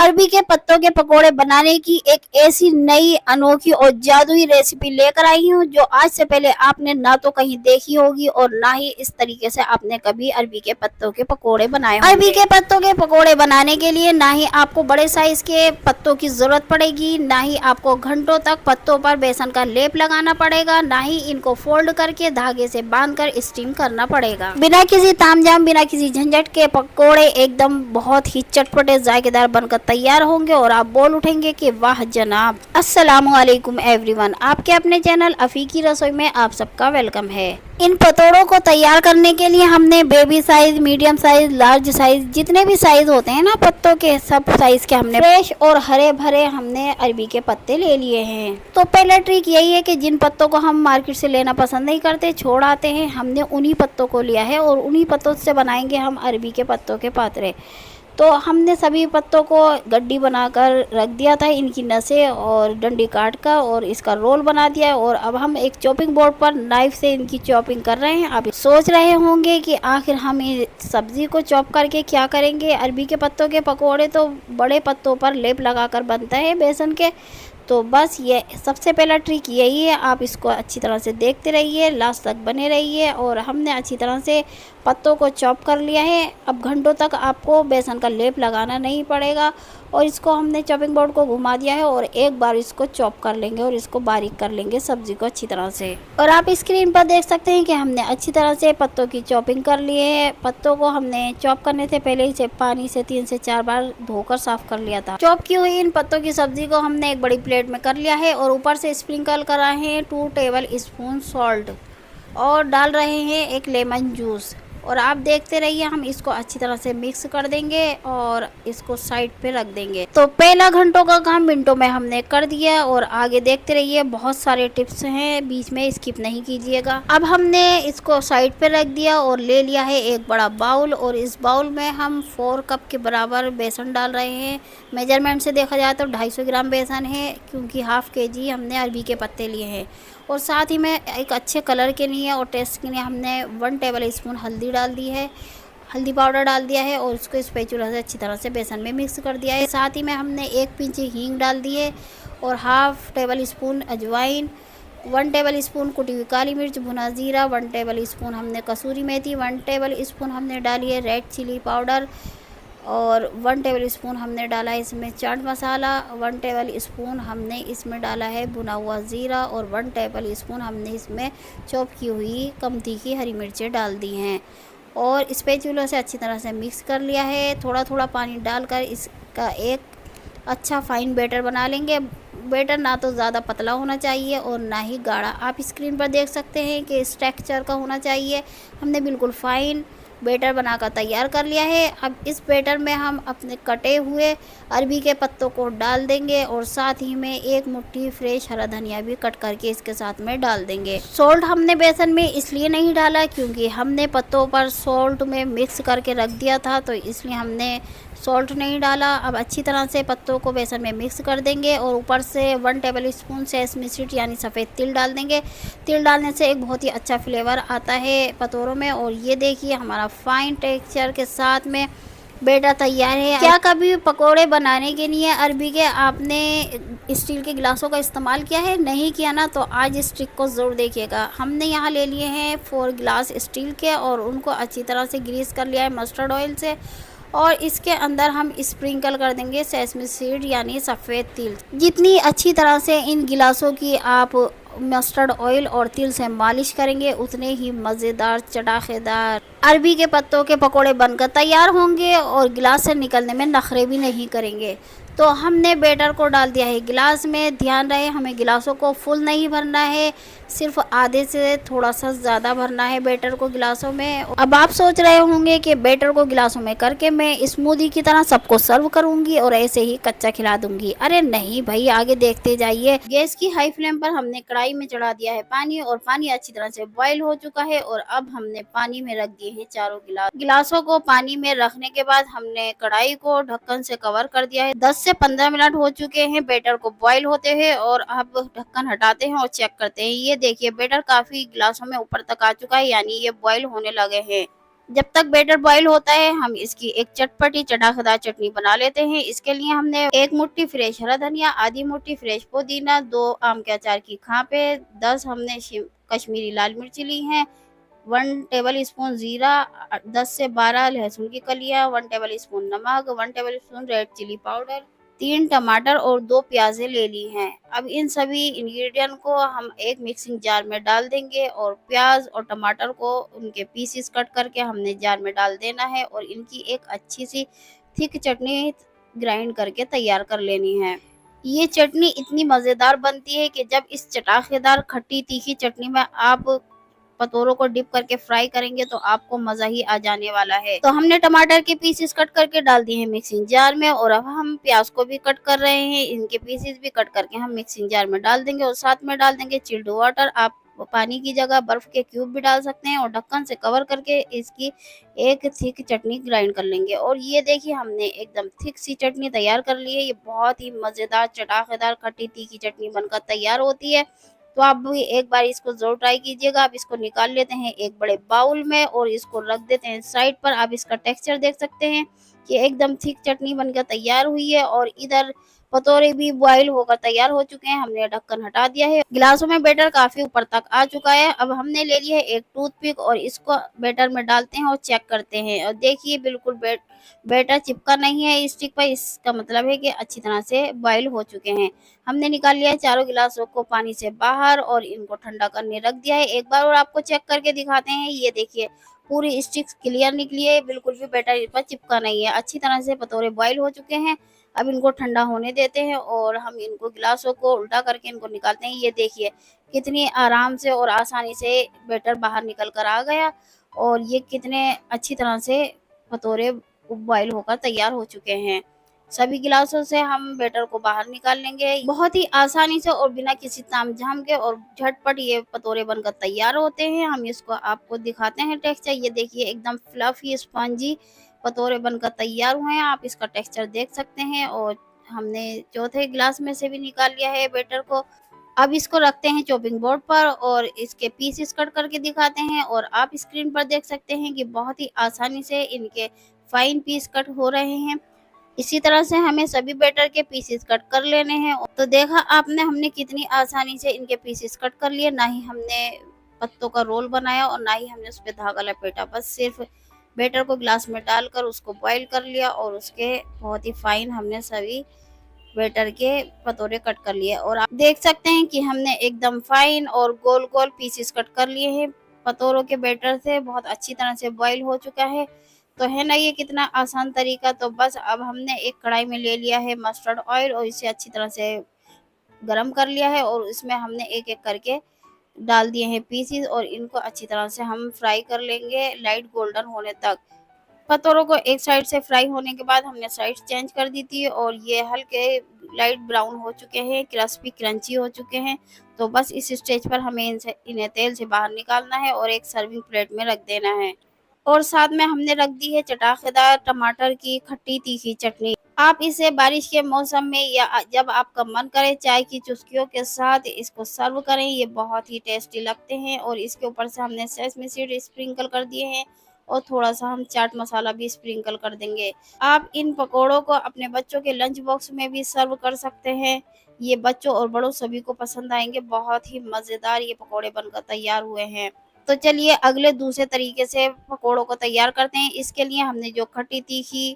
अरबी के पत्तों के पकोड़े बनाने की एक ऐसी नई अनोखी और जादुई रेसिपी लेकर आई हूँ जो आज से पहले आपने ना तो कहीं देखी होगी और ना ही इस तरीके से आपने कभी अरबी के पत्तों के पकोड़े बनाए होंगे। अरबी के पत्तों के पकोड़े बनाने के लिए ना ही आपको बड़े साइज के पत्तों की जरूरत पड़ेगी, ना ही आपको घंटों तक पत्तों पर बेसन का लेप लगाना पड़ेगा, ना ही इनको फोल्ड करके धागे से बांधकर स्टीम करना पड़ेगा। बिना किसी तामझाम, बिना किसी झंझट के पकोड़े एकदम बहुत ही चटपटे जायकेदार बनकर तैयार होंगे और आप बोल उठेंगे कि वाह जनाब। अस्सलामुअलैकुम एवरीवन, आपके अपने चैनल अफी की रसोई में आप सबका वेलकम है। इन पतोड़ों को तैयार करने के लिए हमने baby size, medium size, large size, जितने भी साइज होते हैं ना पत्तों के, सब साइज के हमने फ्रेश और हरे भरे हमने अरबी के पत्ते ले लिए हैं। तो पहला ट्रिक यही है कि जिन पत्तों को हम मार्केट से लेना पसंद नहीं करते, छोड़ आते हैं, हमने उन्हीं पत्तों को लिया है और उन्हीं पत्तों से बनाएंगे हम अरबी के पत्तों के पातरे। तो हमने सभी पत्तों को गड्डी बनाकर रख दिया था, इनकी नसें और डंडी काट कर, और इसका रोल बना दिया है। और अब हम एक चॉपिंग बोर्ड पर नाइफ से इनकी चॉपिंग कर रहे हैं। आप सोच रहे होंगे कि आखिर हम इस सब्जी को चॉप करके क्या करेंगे। अरबी के पत्तों के पकोड़े तो बड़े पत्तों पर लेप लगाकर बनता है बेसन के। तो बस ये सबसे पहला ट्रिक यही है, आप इसको अच्छी तरह से देखते रहिए, लास्ट तक बने रहिए। और हमने अच्छी तरह से पत्तों को चॉप कर लिया है। अब घंटों तक आपको बेसन का लेप लगाना नहीं पड़ेगा। और इसको हमने चॉपिंग बोर्ड को घुमा दिया है और एक बार इसको चॉप कर लेंगे और इसको बारीक कर लेंगे सब्जी को अच्छी तरह से। और आप स्क्रीन पर देख सकते हैं कि हमने अच्छी तरह से पत्तों की चॉपिंग कर ली है। पत्तों को हमने चॉप करने से पहले ही पानी से 3 से 4 बार धोकर साफ कर लिया था। चॉप की हुई इन पत्तों की सब्जी को हमने एक बड़ी प्लेट में कर लिया है और ऊपर से स्प्रिंकल कर रहे हैं 2 टेबल स्पून सॉल्ट और डाल रहे हैं एक लेमन जूस। और आप देखते रहिए, हम इसको अच्छी तरह से मिक्स कर देंगे और इसको साइड पे रख देंगे। तो पहला घंटों का काम मिनटों में हमने कर दिया और आगे देखते रहिए, बहुत सारे टिप्स हैं, बीच में स्किप नहीं कीजिएगा। अब हमने इसको साइड पे रख दिया और ले लिया है एक बड़ा बाउल और इस बाउल में हम 4 कप के बराबर बेसन डाल रहे हैं। मेजरमेंट से देखा जाए तो 250 ग्राम बेसन है, क्योंकि हाफ केजी हमने अरबी के पत्ते लिए हैं। और साथ ही में एक अच्छे कलर के लिए और टेस्ट के लिए हमने 1 टेबल स्पून हल्दी डाल दी है, हल्दी पाउडर डाल दिया है और उसको स्पैचुला से अच्छी तरह से बेसन में मिक्स कर दिया है। साथ ही में हमने 1 पिंच हींग डाल दी है और हाफ टेबल स्पून अजवाइन, 1 टेबल स्पून कुटी हुई काली मिर्च, भुना जीरा, 1 टेबल स्पून हमने कसूरी मेथी, 1 टेबल स्पून हमने डाली है रेड चिली पाउडर और 1 टेबल स्पून हमने डाला है इसमें चाट मसाला, 1 टेबल स्पून हमने इसमें डाला है भुना हुआ ज़ीरा और 1 टेबल स्पून हमने इसमें चॉप की हुई कम तीखी हरी मिर्चें डाल दी हैं। और स्पैचुला से अच्छी तरह से मिक्स कर लिया है। थोड़ा थोड़ा पानी डालकर इसका एक अच्छा फाइन बैटर बना लेंगे। बैटर ना तो ज़्यादा पतला होना चाहिए और ना ही गाढ़ा। आप स्क्रीन पर देख सकते हैं कि इस टेक्सचर का होना चाहिए। हमने बिल्कुल फाइन बैटर बनाकर तैयार कर लिया है। अब इस बैटर में हम अपने कटे हुए अरबी के पत्तों को डाल देंगे और साथ ही में एक मुट्ठी फ्रेश हरा धनिया भी कट करके इसके साथ में डाल देंगे। सॉल्ट हमने बेसन में इसलिए नहीं डाला क्योंकि हमने पत्तों पर सॉल्ट में मिक्स करके रख दिया था, तो इसलिए हमने सॉल्ट नहीं डाला। अब अच्छी तरह से पत्तों को बेसन में मिक्स कर देंगे और ऊपर से 1 टेबल स्पून सेसमी सीड यानी सफ़ेद तिल डाल देंगे। तिल डालने से एक बहुत ही अच्छा फ्लेवर आता है पतोरों में। और ये देखिए, हमारा फाइन टेक्सचर के साथ में बैटर तैयार है। क्या कभी पकोड़े बनाने के लिए अरबी के आपने स्टील के गिलासों का इस्तेमाल किया है? नहीं किया ना, तो आज इस ट्रिक को ज़रूर देखिएगा। हमने यहाँ ले लिए हैं 4 गिलास स्टील के और उनको अच्छी तरह से ग्रीस कर लिया है मस्टर्ड ऑयल से। और इसके अंदर हम स्प्रिंकल कर देंगे सेसमी सीड यानी सफ़ेद तिल। जितनी अच्छी तरह से इन गिलासों की आप मस्टर्ड ऑयल और तिल से मालिश करेंगे, उतने ही मज़ेदार चटाखेदार अरबी के पत्तों के पकोड़े बनकर तैयार होंगे और गिलास से निकलने में नखरे भी नहीं करेंगे। तो हमने बैटर को डाल दिया है गिलास में। ध्यान रहे, हमें गिलासों को फुल नहीं भरना है, सिर्फ आधे से थोड़ा सा ज़्यादा भरना है बैटर को गिलासों में। अब आप सोच रहे होंगे कि बैटर को गिलासों में करके मैं स्मूदी की तरह सबको सर्व करूंगी और ऐसे ही कच्चा खिला दूंगी। अरे नहीं भाई, आगे देखते जाइए। गैस की हाई फ्लेम पर हमने कढ़ाई में चढ़ा दिया है पानी और पानी अच्छी तरह से बॉयल हो चुका है। और अब हमने पानी में रख दिए हैं चारों गिलासों को। पानी में रखने के बाद हमने कढ़ाई को ढक्कन से कवर कर दिया है। 10 से 15 मिनट हो चुके हैं बैटर को बॉईल होते हुए और अब ढक्कन हटाते हैं और चेक करते हैं। ये देखिए, बैटर काफी गिलासों में ऊपर तक आ चुका है, यानी ये बॉईल होने लगे हैं। जब तक बैटर बॉईल होता है हम इसकी एक चटपटी चटाकेदार चटनी बना लेते हैं। इसके लिए हमने 1 मुट्ठी फ्रेश हरा धनिया, आधी मुट्ठी फ्रेश पुदीना, 2 आम के अचार की खापे, 10 हमने कश्मीरी लाल मिर्ची ली हैं, 1 टेबल स्पून जीरा, 10 से 12 लहसुन की कलियां, 1 टेबल स्पून नमक, 1 tablespoon red chilli powder, 3 टमाटर और 2 प्याज़ें ले ली हैं। अब इन सभी इंग्रेडिएंट को हम एक मिक्सिंग जार में डाल देंगे और प्याज और टमाटर को उनके पीसेस कट करके हमने जार में डाल देना है और इनकी एक अच्छी सी थिक चटनी ग्राइंड करके तैयार कर लेनी है। ये चटनी इतनी मज़ेदार बनती है कि जब इस चटाकेदार खट्टी तीखी चटनी में आप पतोरों को डिप करके फ्राई करेंगे तो आपको मज़ा ही आ जाने वाला है। तो हमने टमाटर के पीसेस कट करके डाल दिए हैं मिक्सिंग जार में और अब हम प्याज को भी कट कर रहे हैं। इनके पीसेस भी कट करके हम मिक्सिंग जार में डाल देंगे और साथ में डाल देंगे चिल्ड वाटर। आप पानी की जगह बर्फ के क्यूब भी डाल सकते हैं और ढक्कन से कवर करके इसकी एक थिक चटनी ग्राइंड कर लेंगे। और ये देखिए हमने एकदम थिक सी चटनी तैयार कर ली है। ये बहुत ही मज़ेदार चटाकेदार खट्टी तीखी चटनी बनकर तैयार होती है। तो आप भी एक बार इसको ज़रूर ट्राई कीजिएगा। आप इसको निकाल लेते हैं एक बड़े बाउल में और इसको रख देते हैं साइड पर। आप इसका टेक्सचर देख सकते हैं कि एकदम थिक चटनी बनकर तैयार हुई है और इधर पतोरे भी बॉईल होकर तैयार हो चुके हैं। हमने ढक्कन हटा दिया है। गिलासों में बैटर काफ़ी ऊपर तक आ चुका है। अब हमने ले लिया है एक टूथपिक और इसको बैटर में डालते हैं और चेक करते हैं और देखिए बिल्कुल बैटर चिपका नहीं है स्टिक पर। इसका मतलब है कि अच्छी तरह से बॉईल हो चुके हैं। हमने निकाल लिया है चारों गिलासों को पानी से बाहर और इनको ठंडा करने रख दिया है। एक बार और आपको चेक करके दिखाते हैं। ये देखिए पूरी स्टिक्स क्लियर निकली है, बिल्कुल भी बैटर इस पर चिपका नहीं है। अच्छी तरह से पतोरे बॉईल हो चुके हैं। अब इनको ठंडा होने देते हैं और हम इनको गिलासों को उल्टा करके इनको निकालते हैं। ये देखिए कितनी आराम से और आसानी से बैटर बाहर निकल कर आ गया और ये कितने अच्छी तरह से पतोरे बॉईल होकर तैयार हो चुके हैं। सभी गिलासों से हम बैटर को बाहर निकाल लेंगे। बहुत ही आसानी से और बिना किसी तामझाम के और झटपट ये पतोरे बनकर तैयार होते हैं। हम इसको आपको दिखाते हैं टेक्सचर। ये देखिए एकदम फ्लफी स्पंजी पतोरे बनकर तैयार हुए हैं। आप इसका टेक्सचर देख सकते हैं और हमने चौथे गिलास में से भी निकाल लिया है बैटर को। अब इसको रखते हैं चॉपिंग बोर्ड पर और इसके पीसेस कट करके दिखाते हैं और आप स्क्रीन पर देख सकते हैं कि बहुत ही आसानी से इनके फाइन पीस कट हो रहे हैं। इसी तरह से हमें सभी बैटर के पीसेस कट कर लेने हैं। तो देखा आपने हमने कितनी आसानी से इनके पीसेस कट कर लिए। ना ही हमने पत्तों का रोल बनाया और ना ही हमने उस पर धागा लपेटा। बस सिर्फ बैटर को ग्लास में डालकर उसको बॉईल कर लिया और उसके बहुत ही फाइन हमने सभी बैटर के पतोरे कट कर लिए। और आप देख सकते हैं कि हमने एकदम फाइन और गोल गोल पीसेस कट कर लिए हैं। पतोरों के बैटर से बहुत अच्छी तरह से बॉईल हो चुका है। तो है ना ये कितना आसान तरीका। तो बस अब हमने एक कढ़ाई में ले लिया है मस्टर्ड ऑयल और इसे अच्छी तरह से गरम कर लिया है और इसमें हमने एक एक करके डाल दिए हैं पीसेस और इनको अच्छी तरह से हम फ्राई कर लेंगे लाइट गोल्डन होने तक। पतोरों को एक साइड से फ्राई होने के बाद हमने साइड चेंज कर दी थी और ये हल्के लाइट ब्राउन हो चुके हैं, क्रिस्पी क्रंची हो चुके हैं। तो बस इस स्टेज पर हमें इन्हें तेल से बाहर निकालना है और एक सर्विंग प्लेट में रख देना है। और साथ में हमने रख दी है चटाकेदार टमाटर की खट्टी तीखी चटनी। आप इसे बारिश के मौसम में या जब आपका मन करे चाय की चुस्कियों के साथ इसको सर्व करें। ये बहुत ही टेस्टी लगते हैं और इसके ऊपर से हमने सेसमी सीड स्प्रिंकल कर दिए हैं और थोड़ा सा हम चाट मसाला भी स्प्रिंकल कर देंगे। आप इन पकोड़ों को अपने बच्चों के लंच बॉक्स में भी सर्व कर सकते हैं। ये बच्चों और बड़ों सभी को पसंद आएंगे। बहुत ही मज़ेदार ये पकोड़े बनकर तैयार हुए हैं। तो चलिए अगले दूसरे तरीके से पकोड़ों को तैयार करते हैं। इसके लिए हमने जो खट्टी तीखी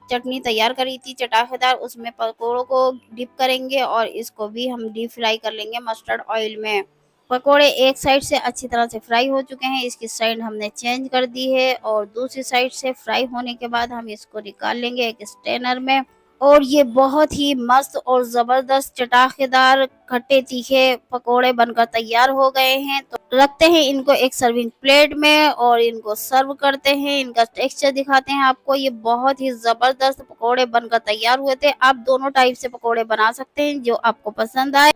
चटनी तैयार करी थी चटाकेदार, उसमें पकोड़ों को डिप करेंगे और इसको भी हम डीप फ्राई कर लेंगे मस्टर्ड ऑयल में। पकोड़े एक साइड से अच्छी तरह से फ्राई हो चुके हैं। इसकी साइड हमने चेंज कर दी है और दूसरी साइड से फ्राई होने के बाद हम इसको निकाल लेंगे एक स्ट्रेनर में। और ये बहुत ही मस्त और ज़बरदस्त चटाकेदार खट्टे तीखे पकोड़े बनकर तैयार हो गए हैं। तो रखते हैं इनको एक सर्विंग प्लेट में और इनको सर्व करते हैं। इनका टेक्सचर दिखाते हैं आपको। ये बहुत ही ज़बरदस्त पकोड़े बनकर तैयार हुए थे। आप दोनों टाइप से पकोड़े बना सकते हैं जो आपको पसंद आए।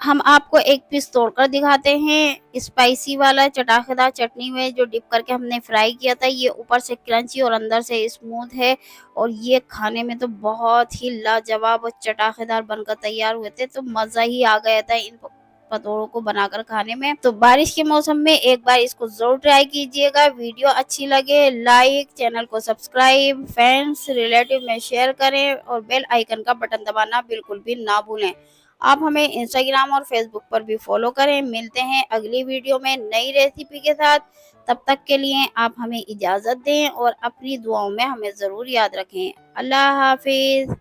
हम आपको एक पीस तोड़कर दिखाते हैं स्पाइसी वाला चटाकेदार चटनी में जो डिप करके हमने फ्राई किया था। ये ऊपर से क्रंची और अंदर से स्मूथ है और ये खाने में तो बहुत ही लाजवाब और चटाकेदार बनकर तैयार हुए थे। तो मज़ा ही आ गया था इन पतोड़ों को बनाकर खाने में। तो बारिश के मौसम में एक बार इसको जरूर ट्राई कीजिएगा। वीडियो अच्छी लगे लाइक, चैनल को सब्सक्राइब, फ्रेंड्स रिलेटिव में शेयर करें और बेल आइकन का बटन दबाना बिल्कुल भी ना भूलें। आप हमें इंस्टाग्राम और फेसबुक पर भी फॉलो करें। मिलते हैं अगली वीडियो में नई रेसिपी के साथ। तब तक के लिए आप हमें इजाज़त दें और अपनी दुआओं में हमें ज़रूर याद रखें। अल्लाह हाफिज़।